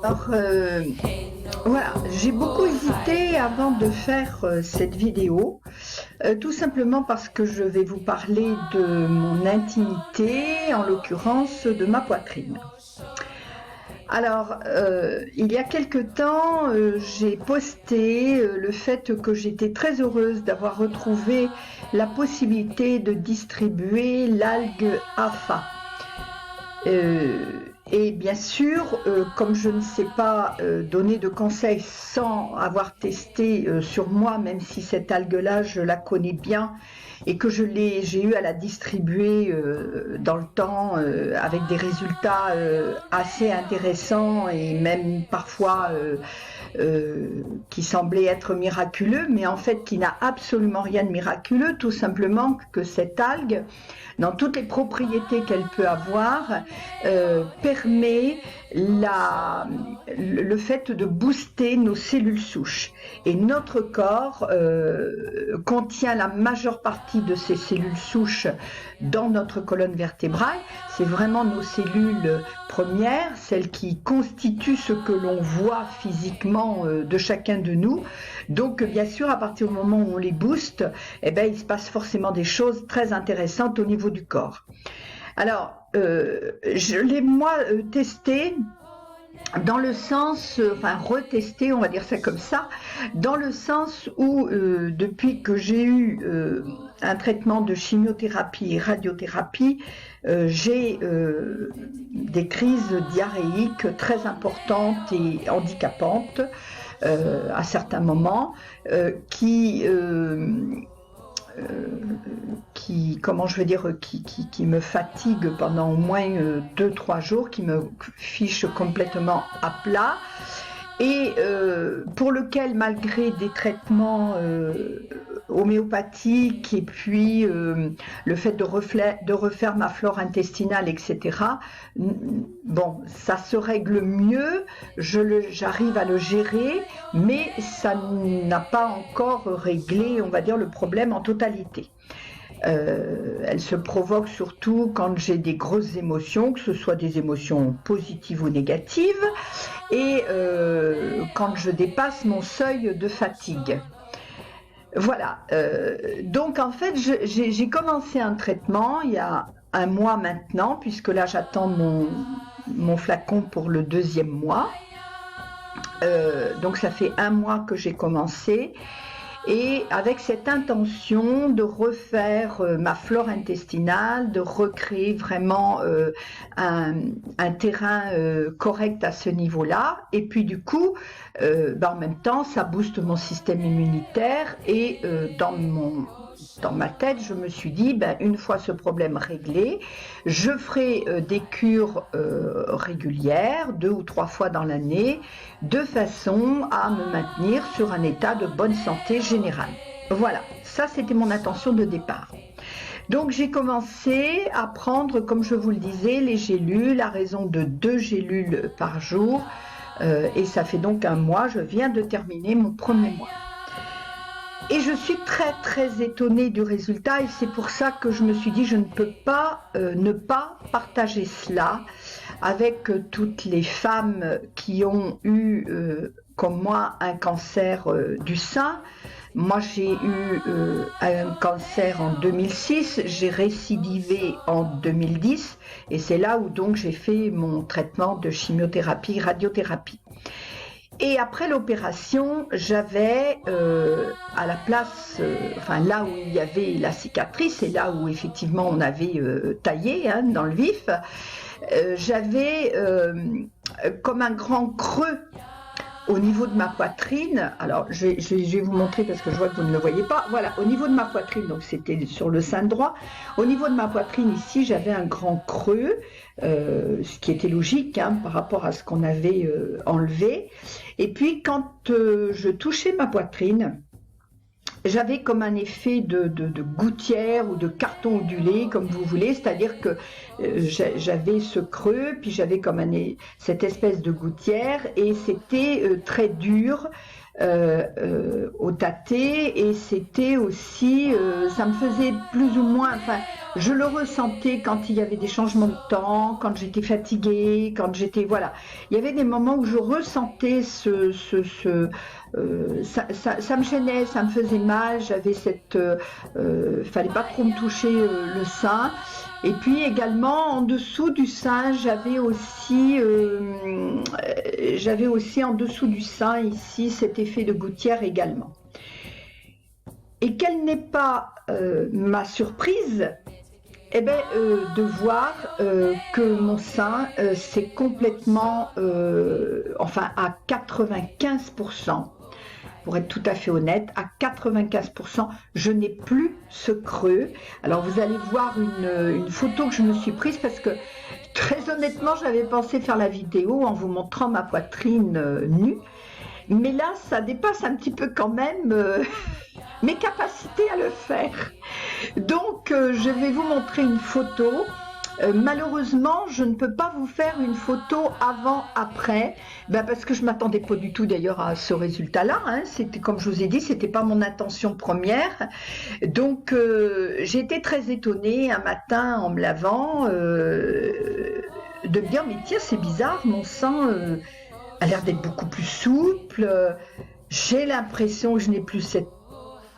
Alors, voilà, j'ai beaucoup hésité avant de faire cette vidéo, tout simplement parce que je vais vous parler de mon intimité, en l'occurrence de ma poitrine. Alors, il y a quelque temps, j'ai posté le fait que j'étais très heureuse d'avoir retrouvé la possibilité de distribuer l'algue AFA. Et bien sûr, comme je ne sais pas donner de conseils sans avoir testé sur moi, même si cette algue-là, je la connais bien et que j'ai eu à la distribuer dans le temps avec des résultats assez intéressants et même parfois qui semblaient être miraculeux, mais en fait qui n'a absolument rien de miraculeux, tout simplement que cette algue, dans toutes les propriétés qu'elle peut avoir, permet le fait de booster nos cellules souches. Et notre corps contient la majeure partie de ces cellules souches dans notre colonne vertébrale. C'est vraiment nos cellules premières, celles qui constituent ce que l'on voit physiquement de chacun de nous. Donc bien sûr, à partir du moment où on les booste, eh ben, il se passe forcément des choses très intéressantes au niveau du corps. Alors, je l'ai moi testé dans le sens, enfin retesté, on va dire ça comme ça, dans le sens où depuis que j'ai eu un traitement de chimiothérapie et radiothérapie, j'ai des crises diarrhéiques très importantes et handicapantes à certains moments comment je veux dire, qui me fatigue pendant au moins 2-3 jours, qui me fiche complètement à plat et pour lequel, malgré des traitements homéopathiques et puis le fait de refaire ma flore intestinale, etc., bon, ça se règle mieux, j'arrive à le gérer, mais ça n'a pas encore réglé, on va dire, le problème en totalité. Elle se provoque surtout quand j'ai des grosses émotions, que ce soit des émotions positives ou négatives, et quand je dépasse mon seuil de fatigue. Voilà, donc en fait j'ai commencé un traitement il y a un mois maintenant, puisque là j'attends mon flacon pour le 2e mois. Donc ça fait un mois que j'ai commencé. Et avec cette intention de refaire ma flore intestinale, de recréer vraiment un terrain correct à ce niveau-là. Et puis du coup, en même temps, ça booste mon système immunitaire. Et dans ma tête, je me suis dit, une fois ce problème réglé, je ferai des cures régulières, 2 ou 3 fois dans l'année, de façon à me maintenir sur un état de bonne santé générale. Voilà, ça c'était mon intention de départ. Donc j'ai commencé à prendre, comme je vous le disais, les gélules à raison de 2 gélules par jour. Et ça fait donc un mois, je viens de terminer mon 1er mois. Et je suis très très étonnée du résultat et c'est pour ça que je me suis dit je ne peux pas ne pas partager cela avec toutes les femmes qui ont eu comme moi un cancer du sein. Moi j'ai eu un cancer en 2006, j'ai récidivé en 2010 et c'est là où donc j'ai fait mon traitement de chimiothérapie, radiothérapie. Et après l'opération, j'avais à la place, là où il y avait la cicatrice et là où effectivement on avait taillé dans le vif, j'avais comme un grand creux au niveau de ma poitrine. Alors je vais vous montrer parce que je vois que vous ne le voyez pas. Voilà, au niveau de ma poitrine, donc c'était sur le sein droit. Au niveau de ma poitrine ici, j'avais un grand creux, ce qui était logique par rapport à ce qu'on avait enlevé. Et puis quand je touchais ma poitrine, j'avais comme un effet de gouttière ou de carton ondulé, comme vous voulez, c'est-à-dire que j'avais ce creux, puis j'avais comme cette espèce de gouttière, et c'était très dur au tâté, et c'était aussi, ça me faisait plus ou moins, je le ressentais quand il y avait des changements de temps, quand j'étais fatiguée, quand j'étais... Voilà. Il y avait des moments où je ressentais ça me gênait, ça me faisait mal, j'avais cette... fallait pas trop me toucher le sein. Et puis également, en dessous du sein, j'avais aussi en dessous du sein, ici, cet effet de gouttière également. Et quelle n'est pas ma surprise, eh bien, de voir que mon sein, c'est complètement, enfin à 95%, pour être tout à fait honnête, à 95%, je n'ai plus ce creux. Alors vous allez voir une photo que je me suis prise parce que très honnêtement, j'avais pensé faire la vidéo en vous montrant ma poitrine nue. Mais là, ça dépasse un petit peu quand même mes capacités à le faire. Donc, je vais vous montrer une photo. Malheureusement, je ne peux pas vous faire une photo avant-après, parce que je ne m'attendais pas du tout d'ailleurs à ce résultat-là. Hein. C'était, comme je vous ai dit, ce n'était pas mon intention première. Donc, j'ai été très étonnée un matin en me lavant de me dire, mais tiens, c'est bizarre, mon sang a l'air d'être beaucoup plus souple. J'ai l'impression que je n'ai plus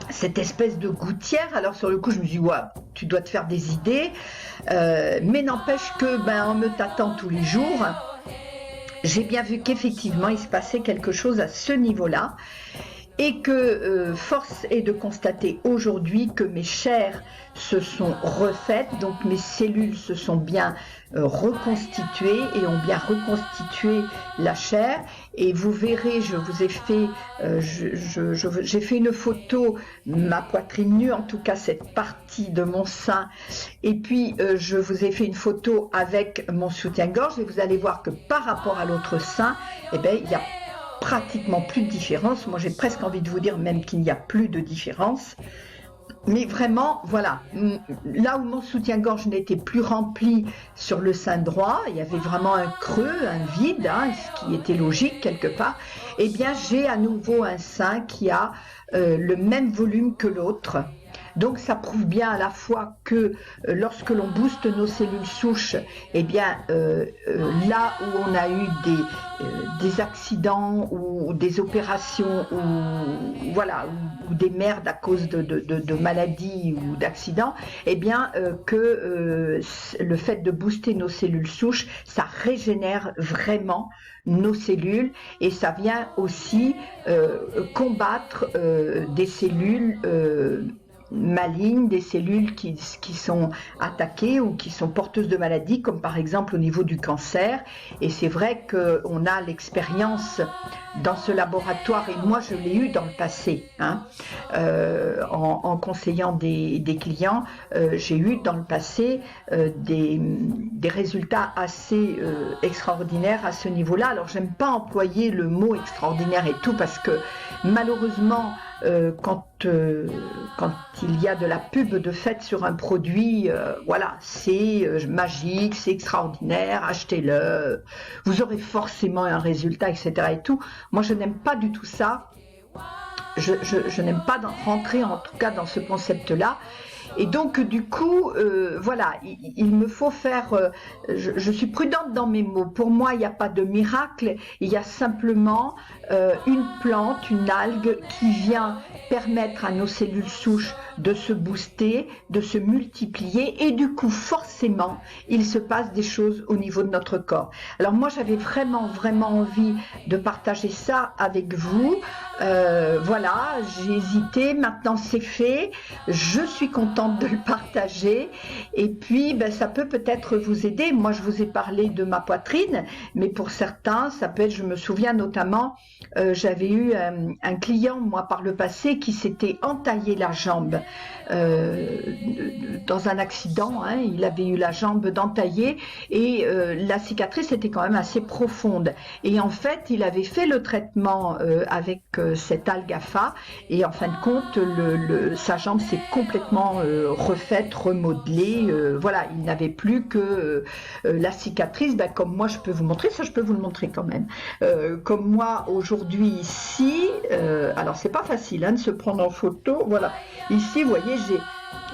cette espèce de gouttière. Alors sur le coup, je me dis, ouais, tu dois te faire des idées. Mais n'empêche que, en me tâtant tous les jours, j'ai bien vu qu'effectivement, il se passait quelque chose à ce niveau-là. Et que force est de constater aujourd'hui que mes chairs se sont refaites, donc mes cellules se sont bien reconstituées et ont bien reconstitué la chair. Et vous verrez, je vous ai fait, j'ai fait une photo, ma poitrine nue, en tout cas cette partie de mon sein. Et puis je vous ai fait une photo avec mon soutien-gorge et vous allez voir que par rapport à l'autre sein, eh bien, il y a pratiquement plus de différence. Moi, j'ai presque envie de vous dire même qu'il n'y a plus de différence. Mais vraiment, voilà, là où mon soutien-gorge n'était plus rempli sur le sein droit, il y avait vraiment un creux, un vide, hein, ce qui était logique quelque part, eh bien, j'ai à nouveau un sein qui a le même volume que l'autre. Donc ça prouve bien à la fois que lorsque l'on booste nos cellules souches, eh bien là où on a eu des accidents ou des opérations ou des merdes à cause de maladies ou d'accidents, eh bien que le fait de booster nos cellules souches, ça régénère vraiment nos cellules et ça vient aussi combattre des cellules malignes, des cellules qui sont attaquées ou qui sont porteuses de maladies, comme par exemple au niveau du cancer. Et c'est vrai qu'on a l'expérience dans ce laboratoire, et moi je l'ai eu dans le passé, hein, en conseillant des clients, j'ai eu dans le passé des résultats assez extraordinaires à ce niveau-là. Alors j'aime pas employer le mot extraordinaire et tout, parce que malheureusement quand il y a de la pub de fait sur un produit, voilà, c'est magique, c'est extraordinaire, achetez-le, vous aurez forcément un résultat, etc. et tout. Moi, je n'aime pas du tout ça. Je n'aime pas rentrer en tout cas dans ce concept-là. Et donc du coup, voilà, il me faut faire, je suis prudente dans mes mots. Pour moi, il n'y a pas de miracle, il y a simplement une plante, une algue qui vient permettre à nos cellules souches de se booster, de se multiplier, et du coup, forcément, il se passe des choses au niveau de notre corps. Alors moi, j'avais vraiment envie de partager ça avec vous. Voilà, j'ai hésité, maintenant c'est fait, je suis contente de le partager, et puis ça peut peut-être vous aider. Moi, je vous ai parlé de ma poitrine, mais pour certains, ça peut être, je me souviens notamment, j'avais eu un client, moi, par le passé, qui s'était entaillé la jambe dans un accident, hein, il avait eu la jambe dentaillée, et la cicatrice était quand même assez profonde, et en fait, il avait fait le traitement avec cette algafa, et en fin de compte, sa jambe s'est complètement refaite, remodelée, voilà, il n'avait plus que la cicatrice, comme moi je peux vous montrer, ça je peux vous le montrer quand même, comme moi aujourd'hui ici, alors c'est pas facile, hein, de se prendre en photo, voilà, ici vous voyez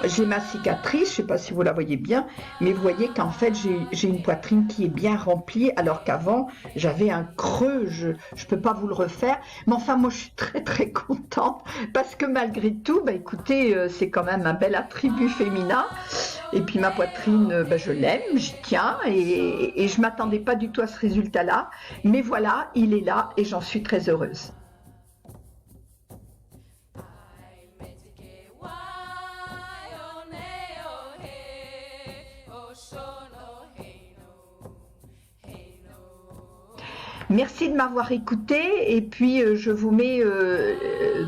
j'ai ma cicatrice, je ne sais pas si vous la voyez bien, mais vous voyez qu'en fait j'ai une poitrine qui est bien remplie, alors qu'avant j'avais un creux, je ne peux pas vous le refaire, mais enfin moi je suis très très contente, parce que malgré tout, bah, écoutez, c'est quand même un bel attribut féminin, et puis ma poitrine, bah, je l'aime, j'y tiens, et je ne m'attendais pas du tout à ce résultat-là, mais voilà, il est là, et j'en suis très heureuse. Merci de m'avoir écouté et puis je vous mets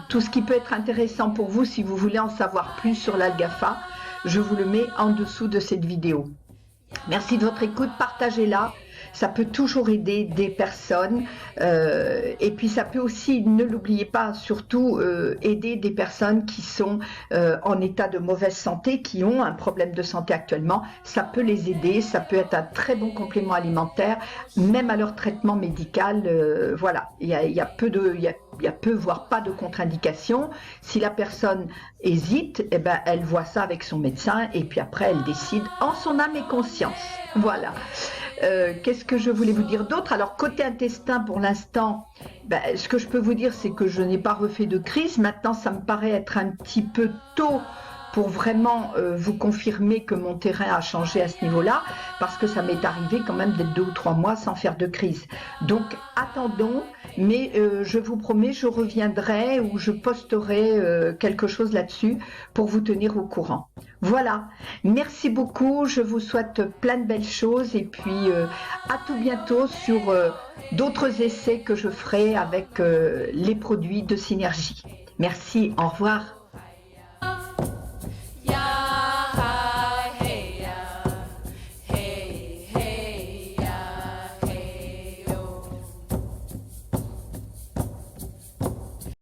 tout ce qui peut être intéressant pour vous si vous voulez en savoir plus sur l'Algafa. Je vous le mets en dessous de cette vidéo. Merci de votre écoute, partagez-la. Ça peut toujours aider des personnes et puis ça peut aussi, ne l'oubliez pas, surtout aider des personnes qui sont en état de mauvaise santé, qui ont un problème de santé actuellement. Ça peut les aider, ça peut être un très bon complément alimentaire, même à leur traitement médical. Voilà, il y a peu, voire pas de contre-indications. Si la personne hésite, eh ben, elle voit ça avec son médecin et puis après elle décide en son âme et conscience. Voilà. Qu'est-ce que je voulais vous dire d'autre? Alors côté intestin pour l'instant, ben, ce que je peux vous dire c'est que je n'ai pas refait de crise. Maintenant ça me paraît être un petit peu tôt pour vraiment vous confirmer que mon terrain a changé à ce niveau-là, parce que ça m'est arrivé quand même d'être 2 ou 3 mois sans faire de crise. Donc attendons, mais je vous promets, je reviendrai ou je posterai quelque chose là-dessus pour vous tenir au courant. Voilà, merci beaucoup, je vous souhaite plein de belles choses et puis à tout bientôt sur d'autres essais que je ferai avec les produits de Synergie. Merci, au revoir.